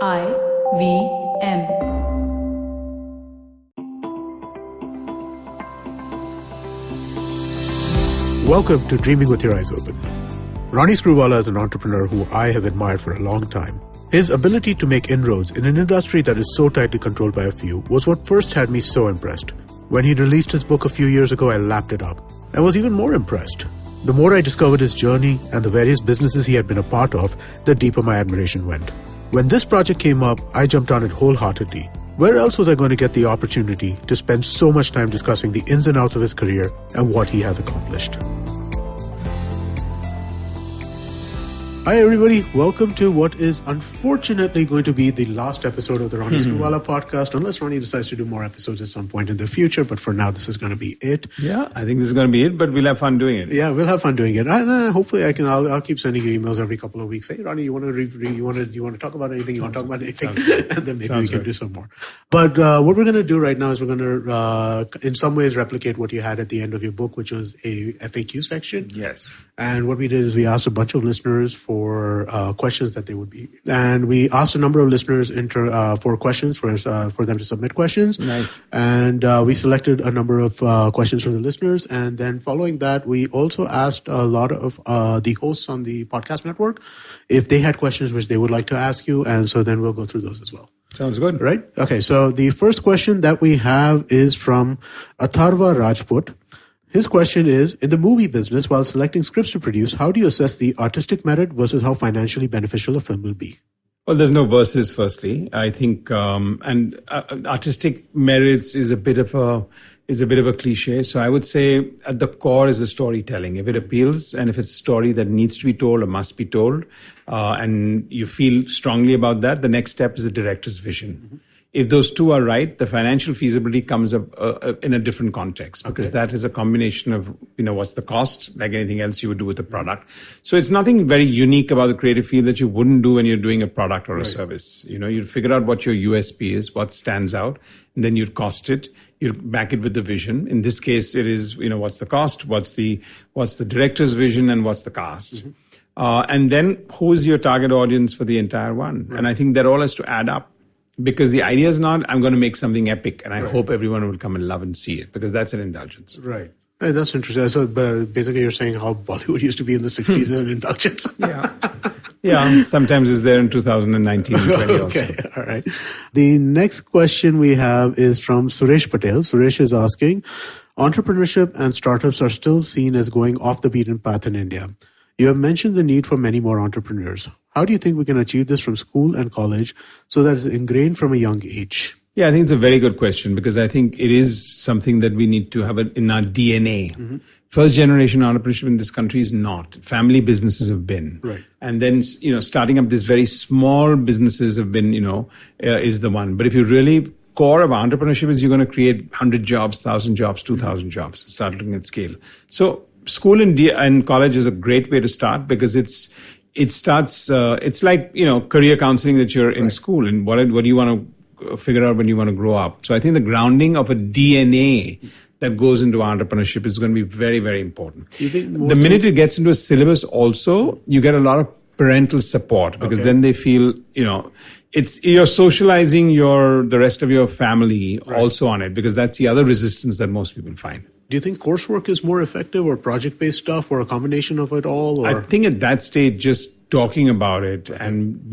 IVM. Welcome to Dreaming with Your Eyes Open. Ronnie Screwvala is an entrepreneur who I have admired for a long time. His ability to make inroads in an industry that is so tightly controlled by a few was what first had me so impressed. When he released his book a few years ago, I lapped it up and was even more impressed. The more I discovered his journey and the various businesses he had been a part of, the deeper my admiration went. When this project came up, I jumped on it wholeheartedly. Where else was I going to get the opportunity to spend so much time discussing the ins and outs of his career and what he has accomplished? Hi everybody, welcome to what is unfortunately going to be the last episode of the Ronnie Screwvala Podcast, unless Ronnie decides to do more episodes at some point in the future, but for now this is going to be it. Yeah, I think this is going to be it, but we'll have fun doing it. Yeah, we'll have fun doing it. And hopefully I'll keep sending you emails every couple of weeks. Hey Ronnie, you want to talk about anything? You want to talk about anything? And then maybe we can do some more. But what we're going to do right now is we're going to in some ways replicate what you had at the end of your book, which was a FAQ section. Yes. And what we did is we asked a bunch of listeners for questions that they would be. And we asked a number of listeners for questions for them to submit questions. Nice. And we selected a number of questions from the listeners. And then following that, we also asked a lot of the hosts on the podcast network if they had questions which they would like to ask you. And so then we'll go through those as well. Sounds good. Right? Okay. So the first question that we have is from Atharva Rajput. His question is, in the movie business, while selecting scripts to produce, how do you assess the artistic merit versus how financially beneficial a film will be? Well, there's no versus, firstly. I think, artistic merits is a bit of a cliche. So I would say at the core is the storytelling. If it appeals and if it's a story that needs to be told or must be told, and you feel strongly about that, the next step is the director's vision. Mm-hmm. If those two are right, the financial feasibility comes up in a different context, because that is a combination of, what's the cost, like anything else you would do with a product. So it's nothing very unique about the creative field that you wouldn't do when you're doing a product or a service. You'd figure out what your USP is, what stands out, and then you'd cost it. You'd back it with the vision. In this case, it is, what's the cost, what's the director's vision, and what's the cast. Mm-hmm. And then who's your target audience for the entire one? Right. And I think that all has to add up. Because the idea is not, I'm going to make something epic and I hope everyone will come and love and see it, because that's an indulgence. Right. Hey, that's interesting. So basically you're saying how Bollywood used to be in the 60s as an indulgence. Yeah. Sometimes it's there in 2019 and 20 also. Okay. All right. The next question we have is from Suresh Patel. Suresh is asking, entrepreneurship and startups are still seen as going off the beaten path in India. You have mentioned the need for many more entrepreneurs. How do you think we can achieve this from school and college so that it's ingrained from a young age? Yeah, I think it's a very good question, because I think it is something that we need to have in our DNA. Mm-hmm. First generation entrepreneurship in this country is not. Family businesses have been. Right. And then, starting up these very small businesses have been, is the one. But if you really core of entrepreneurship is you're going to create 100 jobs, 1,000 jobs, 2,000 jobs, start looking at scale. So school and college is a great way to start, because it's like, career counseling that you're in school, and what do you want to figure out when you want to grow up. So I think the grounding of a DNA that goes into entrepreneurship is going to be very, very important. Do you think the minute it gets into a syllabus also, you get a lot of parental support, because then they feel, you're socializing the rest of your family also on it, because that's the other resistance that most people find. Do you think coursework is more effective, or project-based stuff, or a combination of it all? Or? I think at that stage, just talking about it and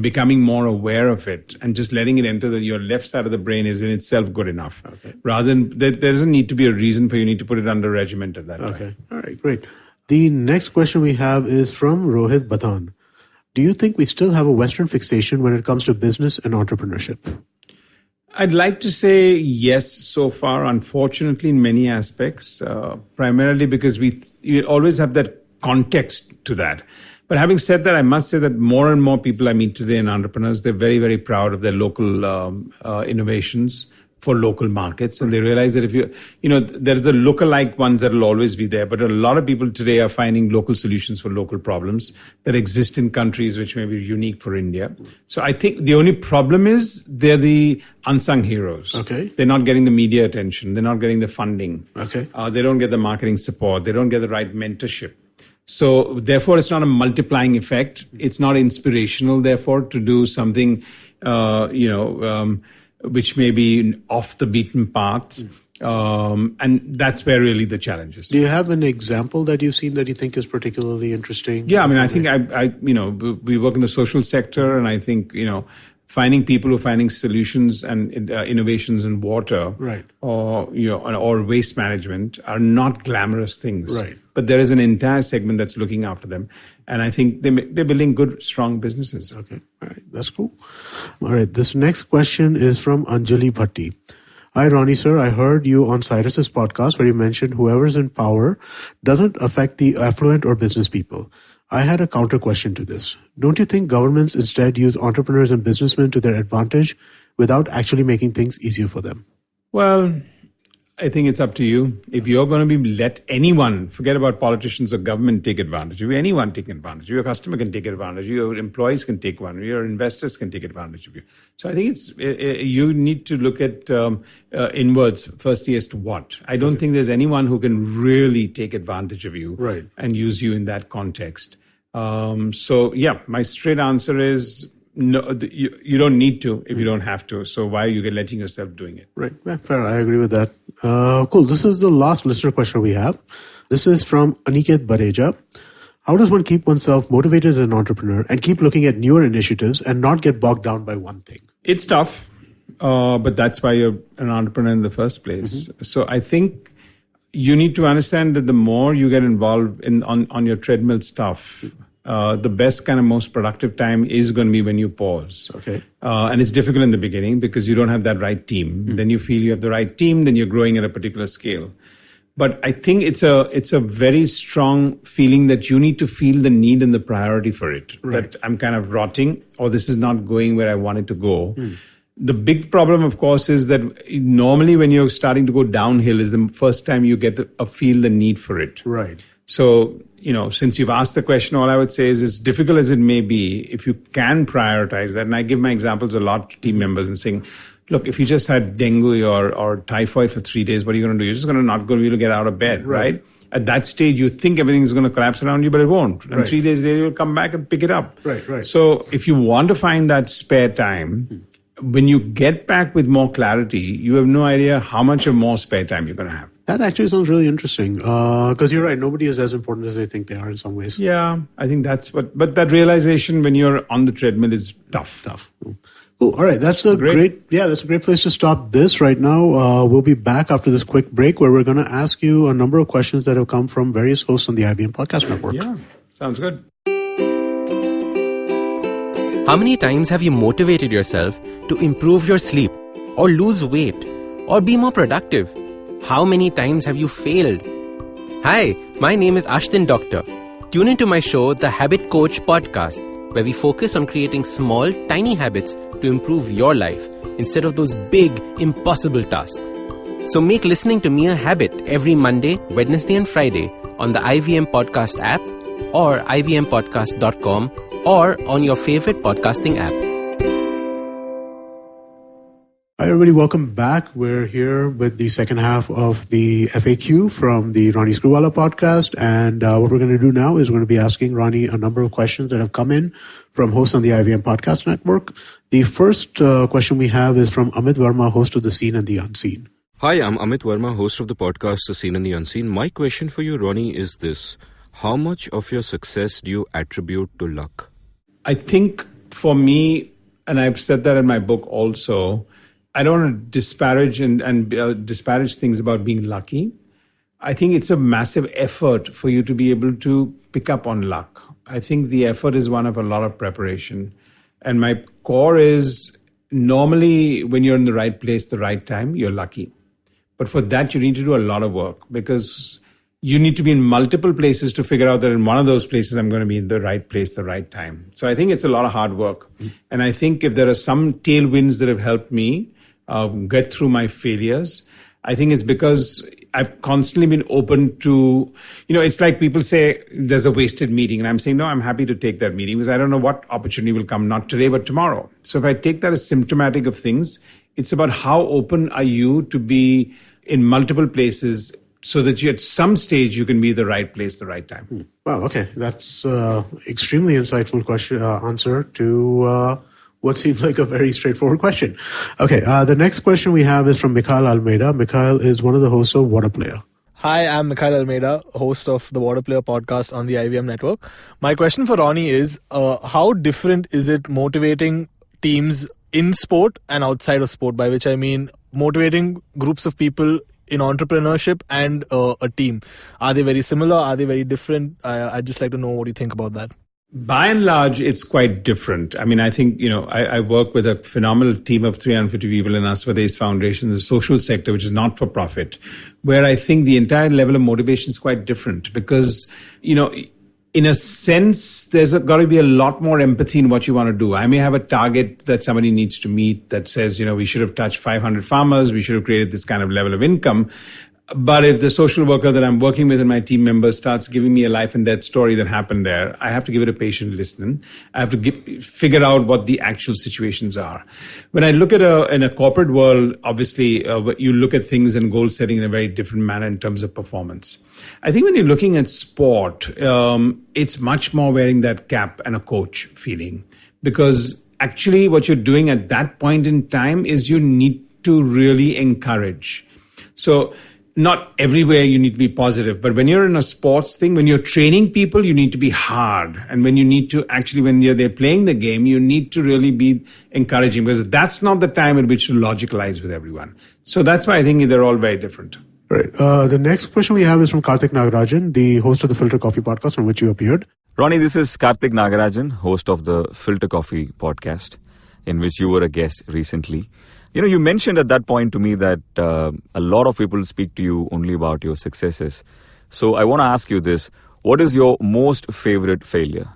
becoming more aware of it and just letting it enter your left side of the brain is in itself good enough. Okay. Rather than there doesn't need to be a reason for you need to put it under regiment at that time. Okay. All right. Great. The next question we have is from Rohit Batan. Do you think we still have a Western fixation when it comes to business and entrepreneurship? I'd like to say yes so far, unfortunately, in many aspects, primarily because we always have that context to that. But having said that, I must say that more and more people I meet today in entrepreneurs, they're very, very proud of their local innovations for local markets. And they realize that if there's the lookalike ones that will always be there. But a lot of people today are finding local solutions for local problems that exist in countries which may be unique for India. So I think the only problem is they're the unsung heroes. Okay. They're not getting the media attention. They're not getting the funding. Okay. They don't get the marketing support. They don't get the right mentorship. So therefore, it's not a multiplying effect. It's not inspirational, therefore, to do something, which may be off the beaten path. And that's where really the challenge is. Do you have an example that you've seen that you think is particularly interesting? Yeah, I mean, I think we work in the social sector, and I think, finding people who are finding solutions and innovations in water, right, or waste management are not glamorous things. Right. But there is an entire segment that's looking after them. And I think they're building good, strong businesses. Okay. All right. That's cool. All right. This next question is from Anjali Bhatti. Hi, Ronnie, sir. I heard you on Cyrus's podcast where you mentioned whoever's in power doesn't affect the affluent or business people. I had a counter question to this. Don't you think governments instead use entrepreneurs and businessmen to their advantage without actually making things easier for them? Well, I think it's up to you. If you're going to let anyone, forget about politicians or government, take advantage of you, anyone take advantage of you, your customer can take advantage of you, your employees can take advantage of you, your investors can take advantage of you. So I think you need to look at inwards firstly as to what. I don't think there's anyone who can really take advantage of you, right, and use you in that context. My straight answer is no. You don't need to if you don't have to. So why are you letting yourself doing it? Right. Yeah, fair. I agree with that. Cool. This is the last listener question we have. This is from Aniket Bareja. How does one keep oneself motivated as an entrepreneur and keep looking at newer initiatives and not get bogged down by one thing? It's tough, but that's why you're an entrepreneur in the first place. Mm-hmm. So I think you need to understand that the more you get involved on your treadmill stuff, the best kind of most productive time is going to be when you pause. Okay. And it's difficult in the beginning because you don't have that right team. Mm. Then you feel you have the right team, then you're growing at a particular scale. But I think it's a very strong feeling that you need to feel the need and the priority for it. Right. That I'm kind of rotting, or this is not going where I want it to go. Mm. The big problem, of course, is that normally when you're starting to go downhill is the first time you get feel the need for it. Right. So, since you've asked the question, all I would say is, as difficult as it may be, if you can prioritize that, and I give my examples a lot to team members and saying, look, if you just had dengue or typhoid for 3 days, what are you going to do? You're just going to not going to be able to get out of bed, right? At that stage, you think everything's going to collapse around you, but it won't. And 3 days later, you'll come back and pick it up. Right. So if you want to find that spare time, when you get back with more clarity, you have no idea how much of more spare time you're going to have. That actually sounds really interesting because you're right. Nobody is as important as they think they are in some ways. Yeah, I think that's what. But that realization when you're on the treadmill is tough. Cool. All right. That's a great place to stop this right now. We'll be back after this quick break where we're going to ask you a number of questions that have come from various hosts on the IVM Podcast Network. Yeah, sounds good. How many times have you motivated yourself to improve your sleep or lose weight or be more productive? How many times have you failed? Hi, my name is Ashton Doctor. Tune into my show, The Habit Coach Podcast, where we focus on creating small, tiny habits to improve your life instead of those big, impossible tasks. So make listening to me a habit every Monday, Wednesday, and Friday on the IVM Podcast app or ivmpodcast.com or on your favorite podcasting app. Hi, everybody. Welcome back. We're here with the second half of the FAQ from the Ronnie Screwvala Podcast. And what we're going to do now is we're going to be asking Ronnie a number of questions that have come in from hosts on the IVM Podcast Network. The first question we have is from Amit Verma, host of The Seen and the Unseen. Hi, I'm Amit Verma, host of the podcast The Seen and the Unseen. My question for you, Ronnie, is this. How much of your success do you attribute to luck? I think for me, and I've said that in my book also, I don't want to disparage and disparage things about being lucky. I think it's a massive effort for you to be able to pick up on luck. I think the effort is one of a lot of preparation. And my core is normally when you're in the right place, the right time, you're lucky. But for that, you need to do a lot of work because you need to be in multiple places to figure out that in one of those places, I'm going to be in the right place, the right time. So I think it's a lot of hard work. And I think if there are some tailwinds that have helped me get through my failures, I think it's because I've constantly been open to, it's like people say there's a wasted meeting. And I'm saying, no, I'm happy to take that meeting because I don't know what opportunity will come, not today, but tomorrow. So if I take that as symptomatic of things, it's about how open are you to be in multiple places so that you, at some stage, you can be the right place, the right time. Wow. Okay. That's extremely insightful answer to what seems like a very straightforward question. Okay. The next question we have is from Mikhail Almeida. Mikhail is one of the hosts of Water Player. Hi, I'm Mikhail Almeida, host of the Water Player podcast on the IVM network. My question for Ronnie is, how different is it motivating teams in sport and outside of sport? By which I mean motivating groups of people in entrepreneurship and a team. Are they very similar? Are they very different? I'd just like to know what you think about that. By and large, it's quite different. I mean, I think, I work with a phenomenal team of 350 people in Aswadesh Foundation, the social sector, which is not for profit, where I think the entire level of motivation is quite different because, in a sense, there's got to be a lot more empathy in what you want to do. I may have a target that somebody needs to meet that says, we should have touched 500 farmers, we should have created this kind of level of income. But if the social worker that I'm working with and my team members starts giving me a life and death story that happened there, I have to give it a patient listen. I have to figure out what the actual situations are. When I look at in a corporate world, obviously, you look at things and goal setting in a very different manner in terms of performance. I think when you're looking at sport, it's much more wearing that cap and a coach feeling. Because actually what you're doing at that point in time is you need to really encourage. So not everywhere you need to be positive, but when you're in a sports thing, when you're training people, you need to be hard. And when you need to actually, when they're playing the game, you need to really be encouraging because that's not the time at which to logicalize with everyone. So that's why I think they're all very different. Right. The next question we have is from Karthik Nagarajan, the host of the Filter Coffee podcast on which you appeared. Ronnie, this is Karthik Nagarajan, host of the Filter Coffee podcast, in which you were a guest recently. You mentioned at that point to me that a lot of people speak to you only about your successes. So I want to ask you this. What is your most favorite failure?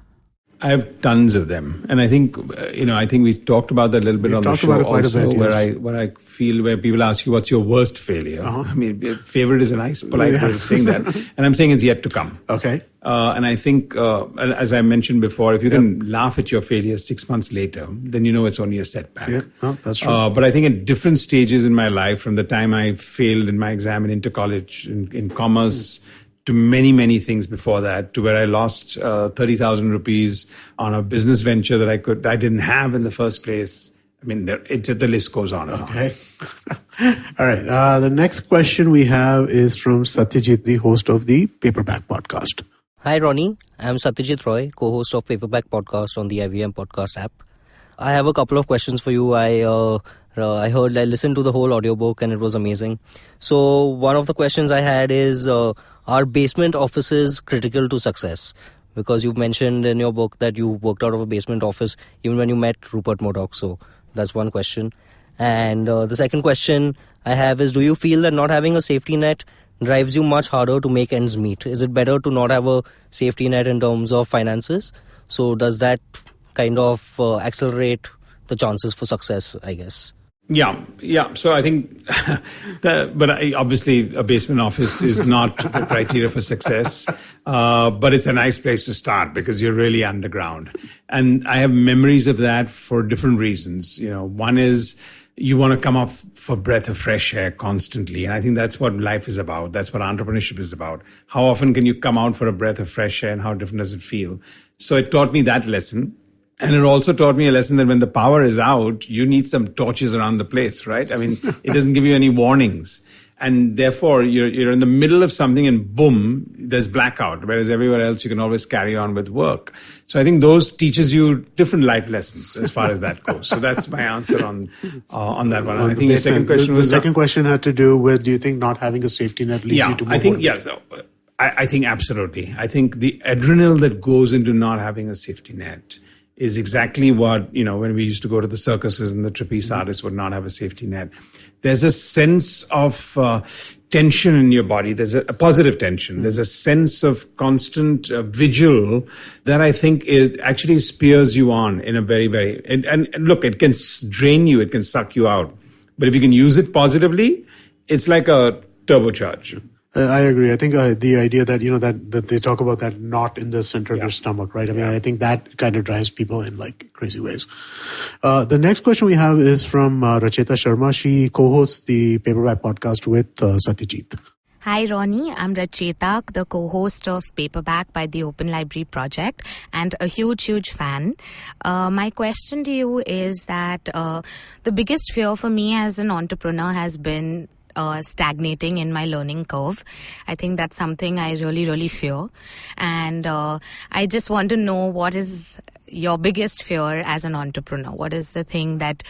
I have tons of them. And I think, I think we talked about that a little bit on the show also, where I feel where people ask you, what's your worst failure? I mean, favorite is a nice, polite way of saying that. And I'm saying it's yet to come. Okay. And I think, as I mentioned before, if you can laugh at your failure 6 months later, then it's only a setback. Yeah, that's true. But I think at different stages in my life, from the time I failed in my exam in inter-college in commerce, to many, many things before that, to where I lost 30,000 rupees on a business venture that I didn't have in the first place. I mean, the list goes on and on. All right. The next question we have is from Satyajit, the host of the Paperback Podcast. Hi, Ronnie. I'm Satyajit Roy, co-host of Paperback Podcast on the IVM Podcast app. I have a couple of questions for you. I listened to the whole audiobook and it was amazing. So one of the questions I had is, are basement offices critical to success? Because you've mentioned in your book that you worked out of a basement office even when you met Rupert Murdoch. So that's one question. And the second question I have is, do you feel that not having a safety net drives you much harder to make ends meet? Is it better to not have a safety net in terms of finances? So does that kind of accelerate the chances for success, I guess? Yeah. So I think obviously a basement office is not the criteria for success, but it's a nice place to start because you're really underground. And I have memories of that for different reasons. One is you want to come up for breath of fresh air constantly. And I think that's what life is about. That's what entrepreneurship is about. How often can you come out for a breath of fresh air and how different does it feel? So it taught me that lesson. And it also taught me a lesson that when the power is out, you need some torches around the place, right? I mean, it doesn't give you any warnings. And therefore, you're in the middle of something and boom, there's blackout. Whereas everywhere else, you can always carry on with work. So I think those teaches you different life lessons as far as that goes. So that's my answer on that one. I think the second question was... The second question had to do with, do you think not having a safety net leads you to more? I think absolutely. I think the adrenaline that goes into not having a safety net is exactly what, when we used to go to the circuses and the trapeze artists would not have a safety net. There's a sense of tension in your body. There's a positive tension. There's a sense of constant vigil that I think it actually spears you on in a very, very... And look, it can drain you. It can suck you out. But if you can use it positively, it's like a turbocharge. I agree. I think the idea that, that they talk about that knot in the center of your stomach, right? I mean, I think that kind of drives people in like crazy ways. The next question we have is from Racheta Sharma. She co-hosts the Paperback Podcast with Satyajit. Hi, Ronnie. I'm Rachetak, the co-host of Paperback by the Open Library Project, and a huge fan. My question to you is that the biggest fear for me as an entrepreneur has been stagnating in my learning curve. I think that's something I really fear. And I just want to know, what is your biggest fear as an entrepreneur? What is the thing that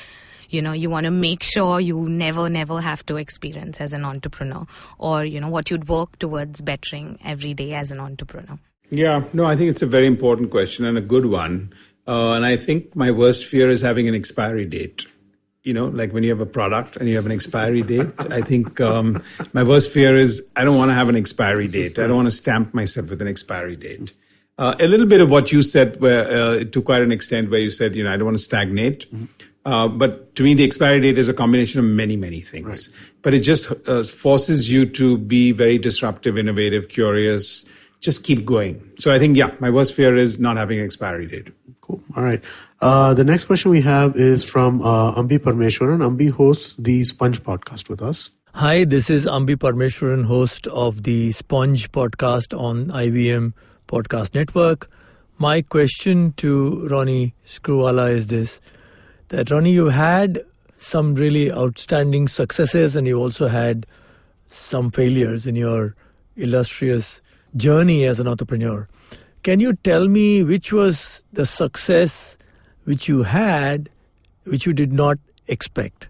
you want to make sure you never have to experience as an entrepreneur, or, what you'd work towards bettering every day as an entrepreneur? Yeah, no, I think it's a very important question and a good one. And I think my worst fear is having an expiry date. Like when you have a product and you have an expiry date, I think my worst fear is I don't want to have an expiry date. I don't want to stamp myself with an expiry date. A little bit of what you said, where to quite an extent, where you said, I don't want to stagnate. But to me, the expiry date is a combination of many things. Right. But it just forces you to be very disruptive, innovative, curious, just keep going. So I think, my worst fear is not having an expiry date. Cool. All right. The next question we have is from Ambi Parmeshwaran. Ambi hosts the Sponge podcast with us. Hi, this is Ambi Parmeshwaran, host of the Sponge podcast on IVM Podcast Network. My question to Ronnie Screwvala is this: that Ronnie, you had some really outstanding successes and you also had some failures in your illustrious journey as an entrepreneur. Can you tell me which was the success which you had, which you did not expect?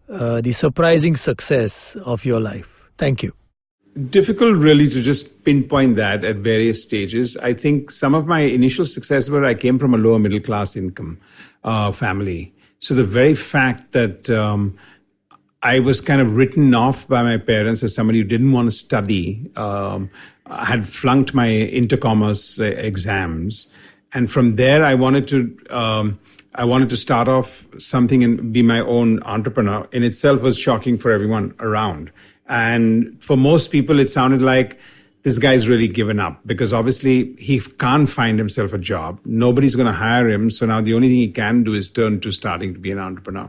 The surprising success of your life. Thank you. Difficult really to just pinpoint that at various stages. I think some of my initial success were I came from a lower middle class income family. So the very fact that I was kind of written off by my parents as somebody who didn't want to study, had flunked my intercommerce exams. And from there, I wanted to start off something and be my own entrepreneur. In itself was shocking for everyone around. And for most people, it sounded like this guy's really given up, because obviously he can't find himself a job. Nobody's going to hire him. So now the only thing he can do is turn to starting to be an entrepreneur.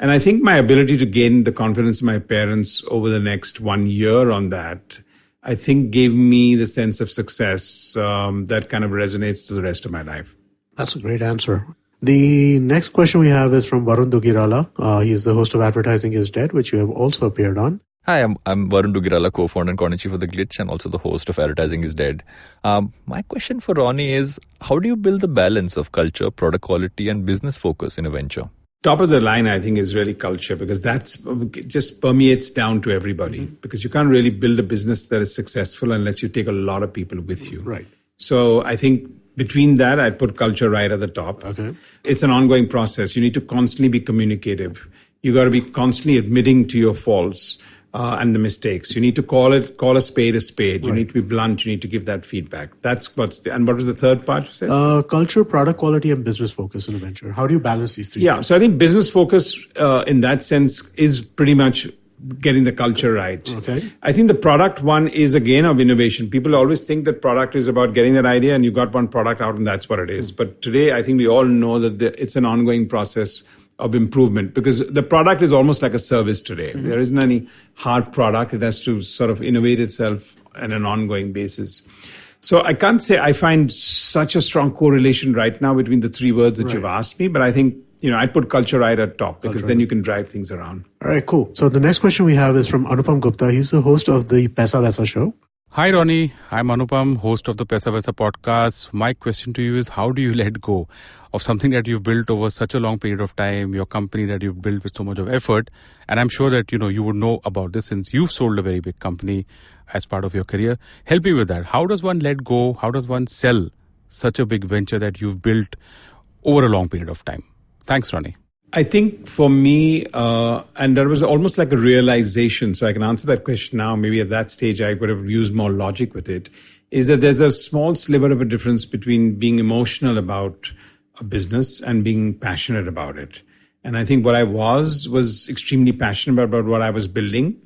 And I think my ability to gain the confidence of my parents over the next 1 year on that, I think gave me the sense of success that kind of resonates to the rest of my life. That's a great answer. The next question we have is from Varun Dugirala. He is the host of Advertising is Dead, which you have also appeared on. Hi, I'm Varun Dugirala, co-founder and corner chief of The Glitch, and also the host of Advertising is Dead. My question for Ronnie is, how do you build the balance of culture, product quality, and business focus in a venture? Top of the line, I think, is really culture, because that's just permeates down to everybody. Because you can't really build a business that is successful unless you take a lot of people with you. Right. So I think between that, I'd put culture right at the top. Okay. It's an ongoing process. You need to constantly be communicative. You got to be constantly admitting to your faults and the mistakes. You need to call a spade a spade. You need to be blunt. You need to give that feedback. That's and what was the third part you said? Culture, product quality, and business focus in a venture. How do you balance these three? Yeah, so I think business focus in that sense is pretty much getting the culture right. Okay. I think the product one is again of innovation. People always think that product is about getting that idea and you got one product out and that's what it is. But today I think we all know that it's an ongoing process of improvement, because the product is almost like a service today. There isn't any hard product. It has to sort of innovate itself on an ongoing basis. So I can't say I find such a strong correlation right now between the three words that you've asked me, but I think, I'd put culture right at top, because then you can drive things around. All right, cool. So the next question we have is from Anupam Gupta. He's the host of the Paisa Vaisa show. Hi, Ronnie. I'm Anupam, host of the Paisa Vaisa podcast. My question to you is, how do you let go of something that you've built over such a long period of time, your company that you've built with so much of effort? And I'm sure that, you would know about this since you've sold a very big company as part of your career. Help me with that. How does one let go? How does one sell such a big venture that you've built over a long period of time? Thanks, Ronnie. I think for me, and there was almost like a realization, so I can answer that question now. Maybe at that stage I would have used more logic with it, is that there's a small sliver of a difference between being emotional about a business and being passionate about it. And I think what I was extremely passionate about what I was building,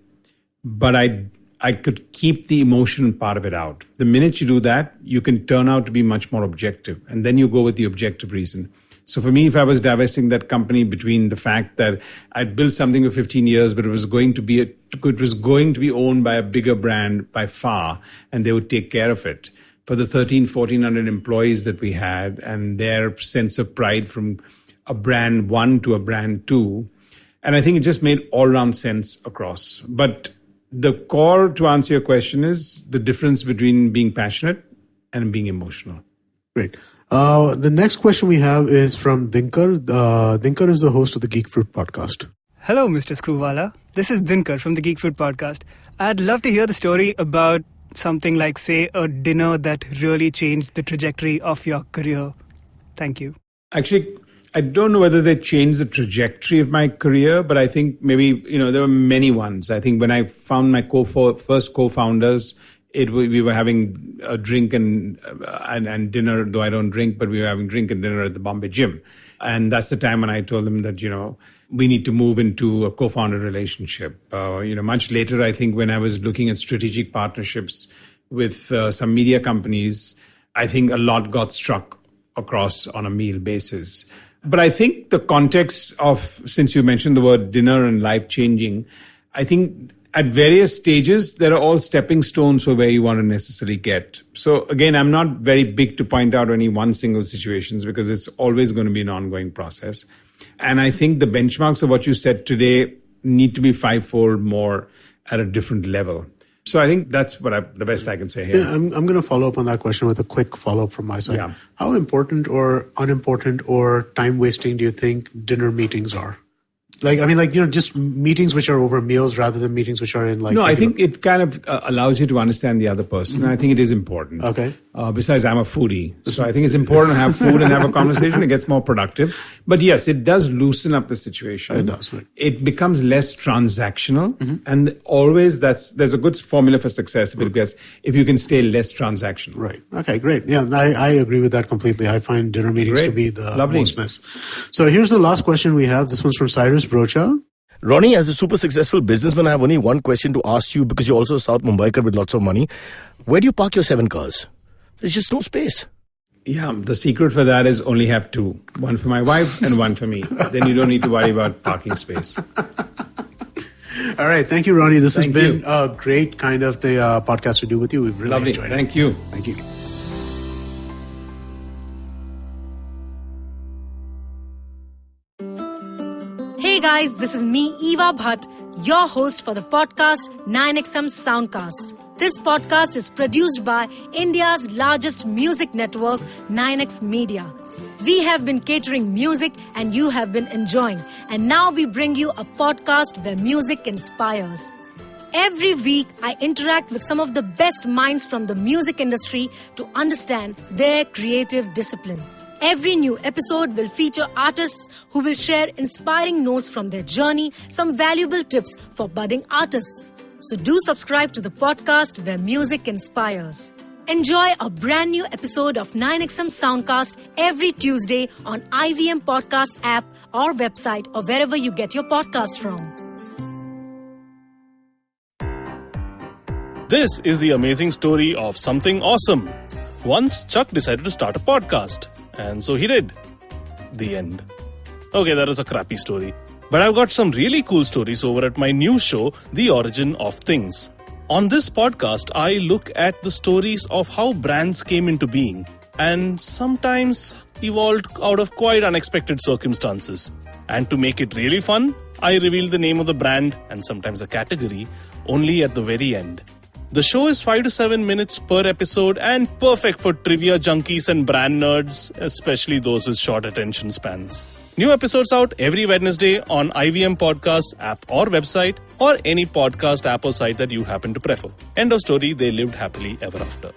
but I could keep the emotion part of it out. The minute you do that, you can turn out to be much more objective, and then you go with the objective reason. So for me, if I was divesting that company between the fact that I'd built something for 15 years, but it was going to be owned by a bigger brand by far, and they would take care of it. For the 1,400 employees that we had and their sense of pride from a brand 1 to a brand 2. And I think it just made all-round sense across. But the core, to answer your question, is the difference between being passionate and being emotional. Great. The next question we have is from Dinkar. Dinkar is the host of the Geek Fruit Podcast. Hello, Mr. Screwvala. This is Dinkar from the Geek Fruit Podcast. I'd love to hear the story about something like, say, a dinner that really changed the trajectory of your career. Thank you. Actually, I don't know whether they changed the trajectory of my career, but I think maybe, there were many ones. I think when I found my first co-founders, we were having a drink and dinner, though I don't drink, but we were having drink and dinner at the Bombay gym. And that's the time when I told them that, we need to move into a co-founder relationship. Much later, I think when I was looking at strategic partnerships with some media companies, I think a lot got struck across on a meal basis. But I think the context of, since you mentioned the word dinner and life changing, I think at various stages, there are all stepping stones for where you want to necessarily get. So again, I'm not very big to point out any one single situations because it's always going to be an ongoing process. And I think the benchmarks of what you said today need to be fivefold more at a different level. So I think that's the best I can say here. Yeah, I'm going to follow up on that question with a quick follow-up from my side. Yeah. How important or unimportant or time-wasting do you think dinner meetings are? Just meetings which are over meals rather than meetings which are in No, I think it kind of allows you to understand the other person. And I think it is important. Okay. Besides, I'm a foodie. So I think it's important to have food and have a conversation. It gets more productive. But yes, it does loosen up the situation. It does. Right. It becomes less transactional. And always there's a good formula for success because if you can stay less transactional. Right. Okay, great. Yeah, I agree with that completely. I find dinner meetings to be the most mess. So here's the last question we have. This one's from Cyrus Brocha. Ronnie, as a super successful businessman, I have only one question to ask you because you're also a South Mumbaiker with lots of money. Where do you park your 7 cars? There's just no space. Yeah, the secret for that is only have 2. One for my wife and one for me. Then you don't need to worry about parking space. All right. Thank you, Ronnie. This has been a great kind of the podcast to do with you. We've really enjoyed it. Thank you. Thank you. Hey guys, this is me, Eva Bhatt, your host for the podcast 9XM Soundcast. This podcast is produced by India's largest music network, 9X Media. We have been catering music and you have been enjoying. And now we bring you a podcast where music inspires. Every week, I interact with some of the best minds from the music industry to understand their creative discipline. Every new episode will feature artists who will share inspiring notes from their journey, some valuable tips for budding artists. So do subscribe to the podcast where music inspires. Enjoy a brand new episode of 9XM Soundcast every Tuesday on IVM Podcast app or website or wherever you get your podcast from. This is the amazing story of something awesome. Once Chuck decided to start a podcast. And so he did. The end. Okay, that was a crappy story. But I've got some really cool stories over at my new show, The Origin of Things. On this podcast, I look at the stories of how brands came into being and sometimes evolved out of quite unexpected circumstances. And to make it really fun, I reveal the name of the brand and sometimes a category only at the very end. The show is 5 to 7 minutes per episode and perfect for trivia junkies and brand nerds, especially those with short attention spans. New episodes out every Wednesday on IVM Podcast app or website or any podcast app or site that you happen to prefer. End of story, they lived happily ever after.